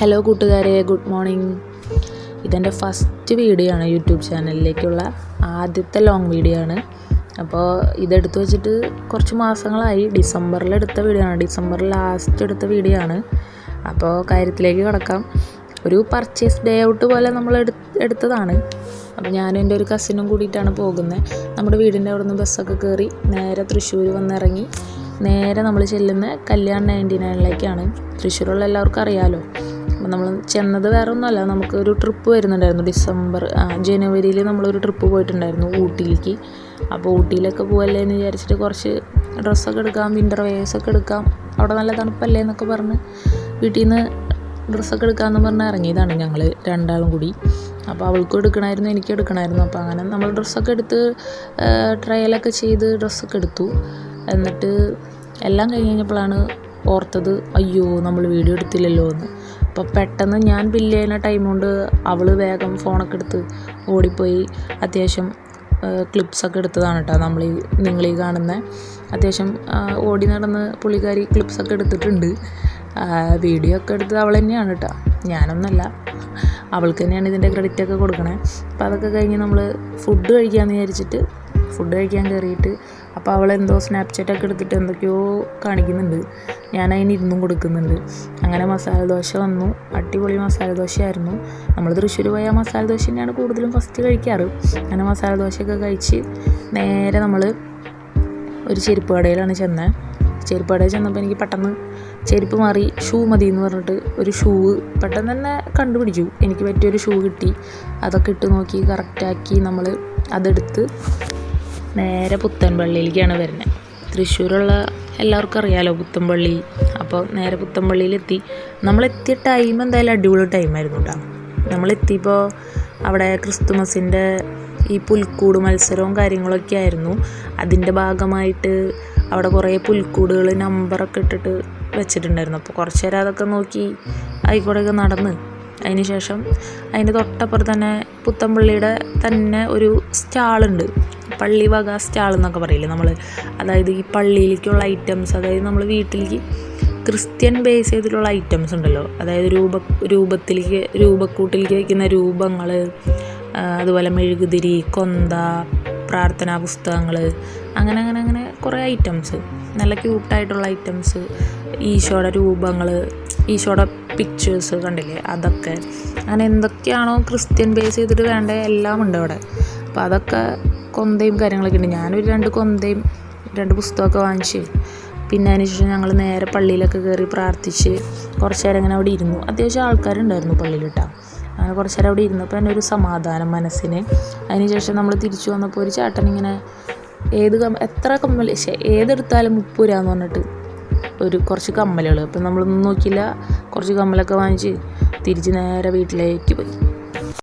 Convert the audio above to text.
Hello കൂട്ടുകാരെ, good morning. ഇതെൻ്റെ first video ആണ് യൂട്യൂബ് ചാനലിലേക്കുള്ള ആദ്യത്തെ ലോങ് വീഡിയോ ആണ്. അപ്പോൾ ഇതെടുത്ത് വെച്ചിട്ട് കുറച്ച് മാസങ്ങളായി. ഡിസംബറിലെടുത്ത വീഡിയോ ആണ്, ഡിസംബർ ലാസ്റ്റ് എടുത്ത വീഡിയോ ആണ്. അപ്പോൾ കാര്യത്തിലേക്ക് കിടക്കാം. ഒരു പർച്ചേസ് ഡേ ഔട്ട് പോലെ നമ്മൾ എടുത്തതാണ്. അപ്പോൾ ഞാനും എൻ്റെ ഒരു കസിനും കൂടിയിട്ടാണ് പോകുന്നത്. നമ്മുടെ വീടിൻ്റെ അവിടെ നിന്ന് ബസ്സൊക്കെ കയറി നേരെ തൃശ്ശൂർ വന്നിറങ്ങി നേരെ നമ്മൾ ചെല്ലുന്ന കല്യാൺ 99ലേക്കാണ്. തൃശ്ശൂരുള്ള എല്ലാവർക്കും അറിയാമല്ലോ. അപ്പോൾ നമ്മൾ ചെന്നത് വേറെ ഒന്നുമല്ല, നമുക്കൊരു ട്രിപ്പ് വരുന്നുണ്ടായിരുന്നു. ജനുവരിയിൽ നമ്മളൊരു ട്രിപ്പ് പോയിട്ടുണ്ടായിരുന്നു ഊട്ടിയിലേക്ക്. അപ്പോൾ ഊട്ടിയിലൊക്കെ പോകല്ലേ എന്ന് വിചാരിച്ചിട്ട് കുറച്ച് ഡ്രസ്സൊക്കെ എടുക്കാം, വിൻ്റർ വെയേഴ്സൊക്കെ എടുക്കാം, അവിടെ നല്ല തണുപ്പല്ലേ എന്നൊക്കെ പറഞ്ഞ് വീട്ടിൽ നിന്ന് ഡ്രസ്സൊക്കെ എടുക്കാമെന്ന് പറഞ്ഞ് ഇറങ്ങിയതാണ് ഞങ്ങൾ രണ്ടാളും കൂടി. അപ്പോൾ അവൾക്കും എടുക്കണമായിരുന്നു, എനിക്കും എടുക്കണമായിരുന്നു. അപ്പോൾ അങ്ങനെ നമ്മൾ ഡ്രസ്സൊക്കെ എടുത്ത് ട്രയലൊക്കെ ചെയ്ത് ഡ്രസ്സൊക്കെ എടുത്തു. എന്നിട്ട് എല്ലാം കഴിഞ്ഞ് കഴിഞ്ഞപ്പോഴാണ് ഓർത്തത്, അയ്യോ നമ്മൾ വീഡിയോ എടുത്തില്ലല്ലോ എന്ന്. അപ്പോൾ പെട്ടെന്ന് ഞാൻ ബില്ല് ചെയ്യുന്ന ടൈം കൊണ്ട് അവൾ വേഗം ഫോണൊക്കെ എടുത്ത് ഓടിപ്പോയി അത്യാവശ്യം ക്ലിപ്സൊക്കെ എടുത്തതാണ് കേട്ടോ. നിങ്ങളീ കാണുന്ന അത്യാവശ്യം ഓടി നടന്ന് പുള്ളിക്കാരി ക്ലിപ്സൊക്കെ എടുത്തിട്ടുണ്ട്. വീഡിയോ ഒക്കെ എടുത്തത് അവൾ തന്നെയാണ് കേട്ടോ, ഞാനൊന്നല്ല. അവൾക്ക് തന്നെയാണ് ഇതിൻ്റെ ക്രെഡിറ്റൊക്കെ കൊടുക്കണേ. അപ്പോൾ അതൊക്കെ കഴിഞ്ഞ് നമ്മൾ ഫുഡ് കഴിക്കാമെന്ന് വിചാരിച്ചിട്ട് ഫുഡ് കഴിക്കാൻ കയറിയിട്ട് അപ്പോൾ അവളെന്തോ സ്നാപ്ചാറ്റൊക്കെ എടുത്തിട്ട് എന്തൊക്കെയോ കാണിക്കുന്നുണ്ട്. ഞാനതിന് ഇരുന്നും കൊടുക്കുന്നുണ്ട്. അങ്ങനെ മസാല ദോശ വന്നു, അടിപൊളി മസാല ദോശയായിരുന്നു. നമ്മൾ തൃശ്ശൂർ പോയാൽ മസാല ദോശ തന്നെയാണ് കൂടുതലും ഫസ്റ്റ് കഴിക്കാറ്. അങ്ങനെ മസാല ദോശയൊക്കെ കഴിച്ച് നേരെ നമ്മൾ ഒരു ചെരുപ്പ് കടയിലാണ് ചെന്നത്. ചെരുപ്പ് കടയിൽ ചെന്നപ്പോൾ എനിക്ക് പെട്ടെന്ന് ചെരുപ്പ് മാറി ഷൂ മതി എന്ന് പറഞ്ഞിട്ട് ഒരു ഷൂ പെട്ടെന്ന് തന്നെ കണ്ടുപിടിച്ചു. എനിക്ക് പറ്റിയൊരു ഷൂ കിട്ടി. അതൊക്കെ ഇട്ട് നോക്കി കറക്റ്റാക്കി നമ്മൾ അതെടുത്ത് നേരെ പുത്തൻപള്ളിയിലേക്കാണ് വരുന്നത്. തൃശ്ശൂരുള്ള എല്ലാവർക്കും അറിയാമല്ലോ പുത്തൻപള്ളി. അപ്പോൾ നേരെ പുത്തൻപള്ളിയിലെത്തി. നമ്മളെത്തിയ ടൈം എന്തായാലും അടിപൊളി ടൈമായിരുന്നു കേട്ടോ. നമ്മളെത്തിയപ്പോൾ അവിടെ ക്രിസ്തുമസിൻ്റെ ഈ പുൽക്കൂട് മത്സരവും കാര്യങ്ങളൊക്കെ ആയിരുന്നു. അതിൻ്റെ ഭാഗമായിട്ട് അവിടെ കുറേ പുൽക്കൂടുകൾ നമ്പറൊക്കെ ഇട്ടിട്ട് വെച്ചിട്ടുണ്ടായിരുന്നു. അപ്പോൾ കുറച്ച് നേരം അതൊക്കെ നോക്കി ആയിക്കോടെയൊക്കെ നടന്ന് അതിന് ശേഷം അതിൻ്റെ തൊട്ടപ്പുറത്ത് തന്നെ പുത്തൻപള്ളിയുടെ തന്നെ ഒരു സ്റ്റാളുണ്ട്, പള്ളി വക സ്റ്റാൾ എന്നൊക്കെ പറയില്ലേ നമ്മൾ. അതായത് ഈ പള്ളിയിലേക്കുള്ള ഐറ്റംസ്, അതായത് നമ്മൾ വീട്ടിലേക്ക് ക്രിസ്ത്യൻ ബേസ് ചെയ്തിട്ടുള്ള ഐറ്റംസ് ഉണ്ടല്ലോ. അതായത് രൂപക്കൂട്ടിലേക്ക് വയ്ക്കുന്ന രൂപങ്ങൾ, അതുപോലെ മെഴുകുതിരി, കൊന്ത, പ്രാർത്ഥനാ പുസ്തകങ്ങൾ, അങ്ങനെ കുറേ ഐറ്റംസ്, നല്ല ക്യൂട്ടായിട്ടുള്ള ഐറ്റംസ്, ഈശോയുടെ രൂപങ്ങൾ, ഈശോയുടെ പിക്ചേഴ്സ് കണ്ടില്ലേ, അതൊക്കെ അങ്ങനെ എന്തൊക്കെയാണോ ക്രിസ്ത്യൻ ബേസ് ചെയ്തിട്ട് വേണ്ട എല്ലാം ഉണ്ട് അവിടെ. അപ്പോൾ അതൊക്കെ കൊന്തയും കാര്യങ്ങളൊക്കെ ഉണ്ട്. ഞാനൊരു 2 കൊന്തയും 2 പുസ്തകമൊക്കെ വാങ്ങിച്ച് പിന്നെ അതിന് ശേഷം ഞങ്ങൾ നേരെ പള്ളിയിലൊക്കെ കയറി പ്രാർത്ഥിച്ച് കുറച്ച് നേരം ഇങ്ങനെ അവിടെ ഇരുന്നു. അത്യാവശ്യം ആൾക്കാരുണ്ടായിരുന്നു പള്ളിയിൽ കേട്ടോ. അങ്ങനെ കുറച്ച് നേരം അവിടെ ഇരുന്നപ്പോൾ തന്നെ ഒരു സമാധാനം മനസ്സിന്. അതിന് ശേഷം നമ്മൾ തിരിച്ചു വന്നപ്പോൾ ഒരു ചേട്ടൻ ഇങ്ങനെ ഏതെടുത്താലും 30 രൂപ എന്ന് പറഞ്ഞിട്ട് കുറച്ച് കമ്മലുകൾ. അപ്പം നമ്മളൊന്നും നോക്കിയില്ല, കുറച്ച് കമ്മലൊക്കെ വാങ്ങിച്ച് തിരിച്ച് നേരെ വീട്ടിലേക്ക് പോയി.